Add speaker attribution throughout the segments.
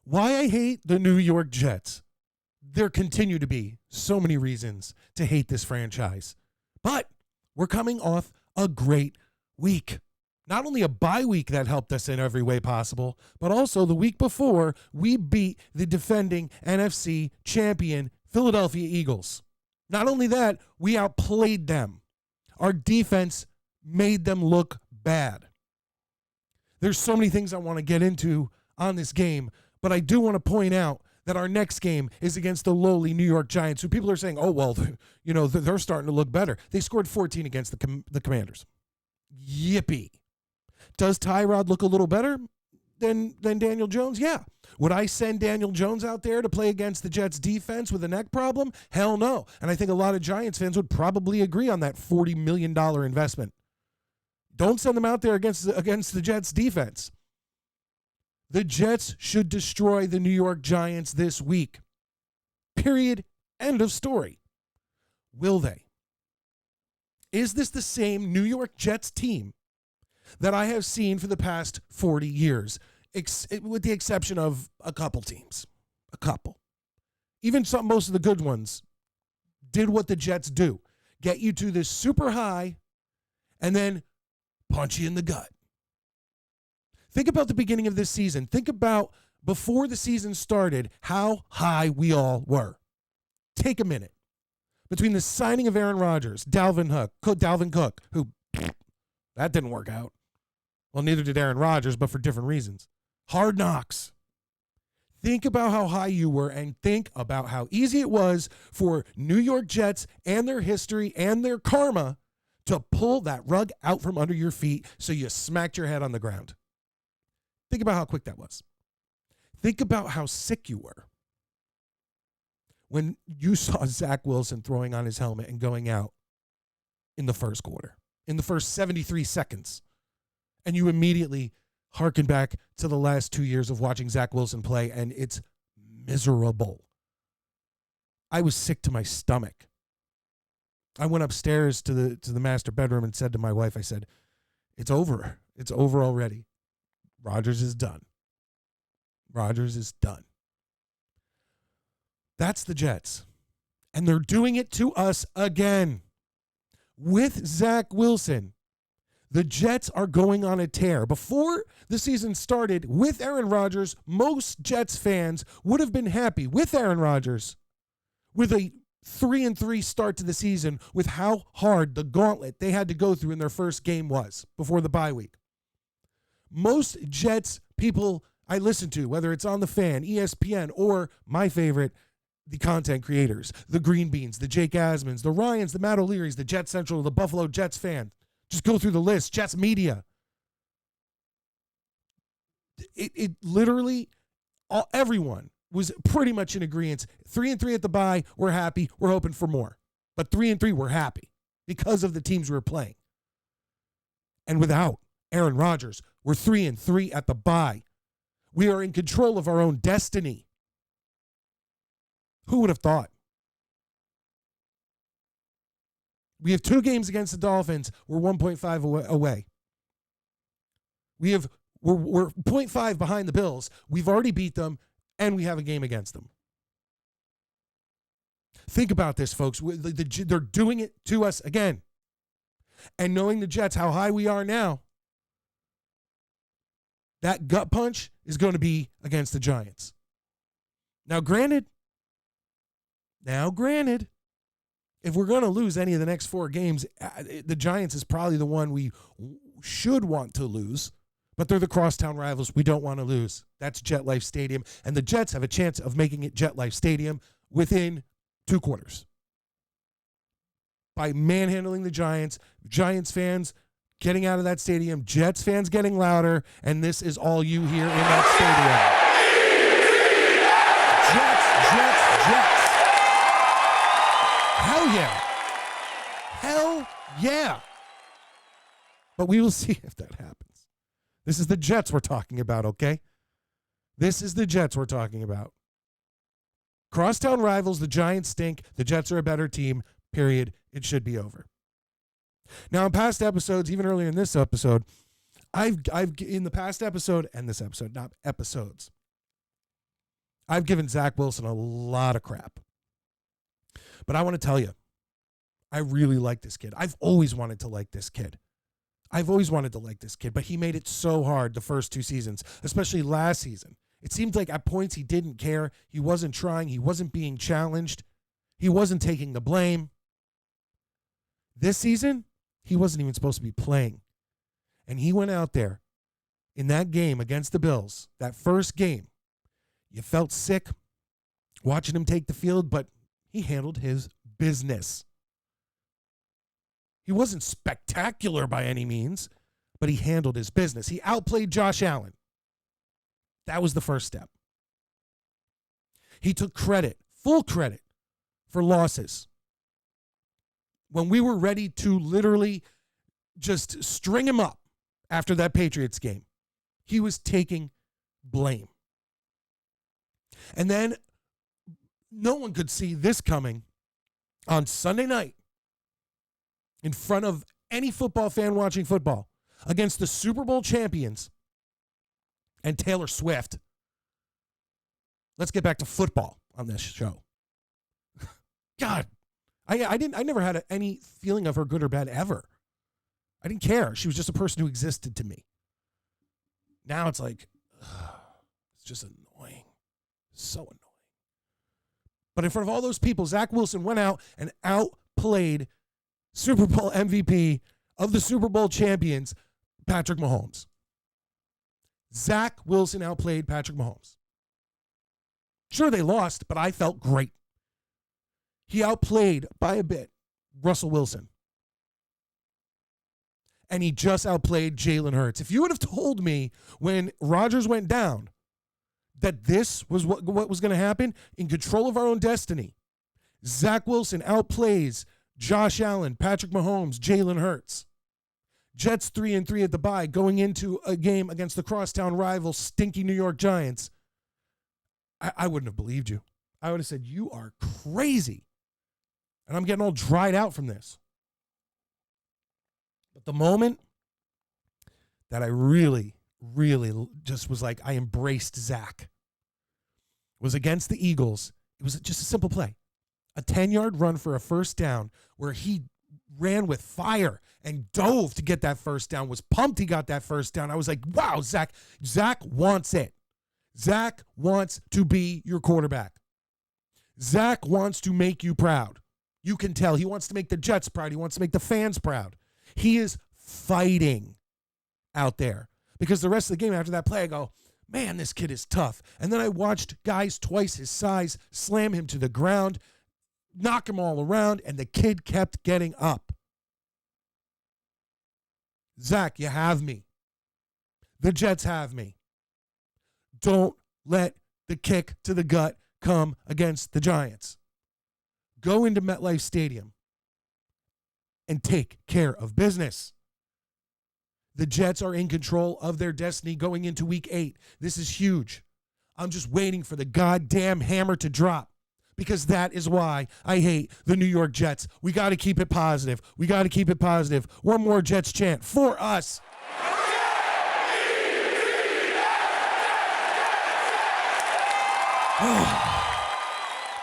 Speaker 1: Why I hate the New York Jets. There continue to be so many reasons to hate this franchise. But we're coming off a great week. Not only a bye week that helped us in every way possible, but also the week before, we beat the defending NFC champion Philadelphia Eagles. Not only that, we outplayed them. Our defense made them look bad. There's so many things I want to get into on this game, but I do want to point out that our next game is against the lowly New York Giants, who people are saying, oh, well, they're starting to look better. They scored 14 against the Commanders. Yippee. Does Tyrod look a little better than Daniel Jones? Yeah. Would I send Daniel Jones out there to play against the Jets defense with a neck problem? Hell no. And I think a lot of Giants fans would probably agree on that $40 million investment. Don't send them out there against the Jets defense. The Jets should destroy the New York Giants this week. Period. End of story. Will they? Is this the same New York Jets team that I have seen for the past 40 years, with the exception of a couple teams? A couple. Even most of the good ones did what the Jets do. Get you to this super high and then punch you in the gut. Think about the beginning of this season. Think about before the season started, how high we all were. Take a minute. Between the signing of Aaron Rodgers, Dalvin Cook, who that didn't work out. Well, neither did Aaron Rodgers, but for different reasons. Hard Knocks. Think about how high you were and think about how easy it was for New York Jets and their history and their karma to pull that rug out from under your feet so you smacked your head on the ground. Think about how quick that was. Think about how sick you were when you saw Zach Wilson throwing on his helmet and going out in the first quarter, in the first 73 seconds. And you immediately harken back to the last 2 years of watching Zach Wilson play, and it's miserable. I was sick to my stomach. I went upstairs to the master bedroom and said to my wife, I said, it's over. It's over already. Rodgers is done. Rodgers is done. That's the Jets. And they're doing it to us again. With Zach Wilson, the Jets are going on a tear. Before the season started, with Aaron Rodgers, most Jets fans would have been happy with Aaron Rodgers with a 3-3 start to the season, with how hard the gauntlet they had to go through in their first game was before the bye week. Most Jets people I listen to, whether it's on The Fan, ESPN, or my favorite, the content creators, the Green Beans, the Jake Asmans, the Ryans, the Matt O'Learys, the Jet Central, the Buffalo Jets fan. Just go through the list. Jets media. It literally, everyone was pretty much in agreement. 3-3 at the bye, we're happy. We're hoping for more. But 3-3, we're happy because of the teams we were playing. And without Aaron Rodgers, we're 3-3 at the bye. We are in control of our own destiny. Who would have thought? We have 2 games against the Dolphins. We're 1.5 away. We're 0.5 behind the Bills. We've already beat them, and we have a game against them. Think about this, folks. They're doing it to us again. And knowing the Jets, how high we are now, that gut punch is going to be against the Giants. Now, granted, if we're going to lose any of the next 4 games, the Giants is probably the one we should want to lose, but they're the crosstown rivals we don't want to lose. That's JetLife Stadium, and the Jets have a chance of making it JetLife Stadium within 2 quarters. By manhandling the Giants, Giants fans getting out of that stadium, Jets fans getting louder, and this is all you hear in that stadium. Jets, Jets, Jets. Hell yeah. Hell yeah. But we will see if that happens. This is the Jets we're talking about, okay? This is the Jets we're talking about. Crosstown rivals, the Giants stink. The Jets are a better team, period. It should be over. Now, in past episodes, even earlier in this episode, I've in the past episode and this episode, not episodes, I've given Zach Wilson a lot of crap. But I want to tell you, I really like this kid. I've always wanted to like this kid. But he made it so hard the first 2 seasons, especially last season. It seemed like at points he didn't care. He wasn't trying. He wasn't being challenged. He wasn't taking the blame. This season, he wasn't even supposed to be playing. And he went out there in that game against the Bills, that first game. You felt sick watching him take the field, but he handled his business. He wasn't spectacular by any means, but he handled his business. He outplayed Josh Allen. That was the first step. He took credit, full credit, for losses. When we were ready to literally just string him up after that Patriots game, he was taking blame. And then no one could see this coming on Sunday night in front of any football fan watching football against the Super Bowl champions and Taylor Swift. Let's get back to football on this show. God, I never had any feeling of her good or bad ever. I didn't care. She was just a person who existed to me. Now it's like, it's just annoying. So annoying. But in front of all those people, Zach Wilson went out and outplayed Super Bowl MVP of the Super Bowl champions, Patrick Mahomes. Zach Wilson outplayed Patrick Mahomes. Sure, they lost, but I felt great. He outplayed by a bit Russell Wilson. And he just outplayed Jalen Hurts. If you would have told me when Rodgers went down that this was what was going to happen, in control of our own destiny, Zach Wilson outplays Josh Allen, Patrick Mahomes, Jalen Hurts. Jets 3-3 at the bye, going into a game against the crosstown rival, stinky New York Giants. I wouldn't have believed you. I would have said, you are crazy. And I'm getting all dried out from this. But the moment that I really just was like, I embraced Zach, was against the Eagles. It was just a simple play. A 10-yard run for a first down where he ran with fire and dove to get that first down, was pumped he got that first down. I was like, wow, Zach wants it. Zach wants to be your quarterback. Zach wants to make you proud. You can tell. He wants to make the Jets proud. He wants to make the fans proud. He is fighting out there. Because the rest of the game after that play, I go, man, this kid is tough. And then I watched guys twice his size slam him to the ground, knock him all around, and the kid kept getting up. Zach, you have me. The Jets have me. Don't let the kick to the gut come against the Giants. Go into MetLife Stadium and take care of business. The Jets are in control of their destiny going into week 8. This is huge. I'm just waiting for the goddamn hammer to drop, because that is why I hate the New York Jets. We got to keep it positive. We got to keep it positive. One more Jets chant for us.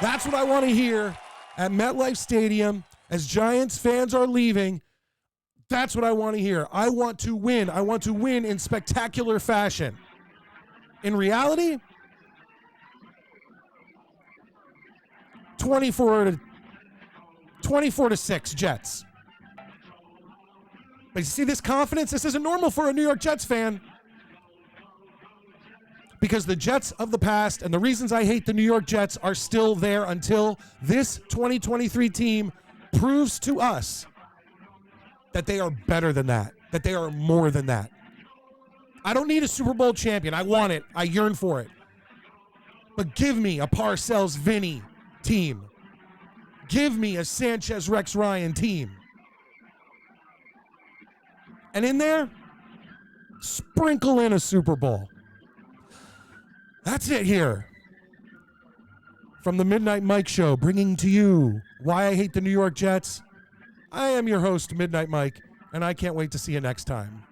Speaker 1: That's what I want to hear at MetLife Stadium as Giants fans are leaving. That's what I want to hear. I want to win. I want to win in spectacular fashion. In reality, 24-6 Jets. But you see this confidence? This isn't normal for a New York Jets fan. Because the Jets of the past and the reasons I hate the New York Jets are still there until this 2023 team proves to us that they are better than that they are more than that. I don't need a Super Bowl champion. I want it. I yearn for it. But give me a Parcells Vinny team. Give me a Sanchez Rex Ryan team. And in there, sprinkle in a Super Bowl. That's it here. From the Midnight Mike Show, bringing to you why I hate the New York Jets. I am your host, Midnight Mike, and I can't wait to see you next time.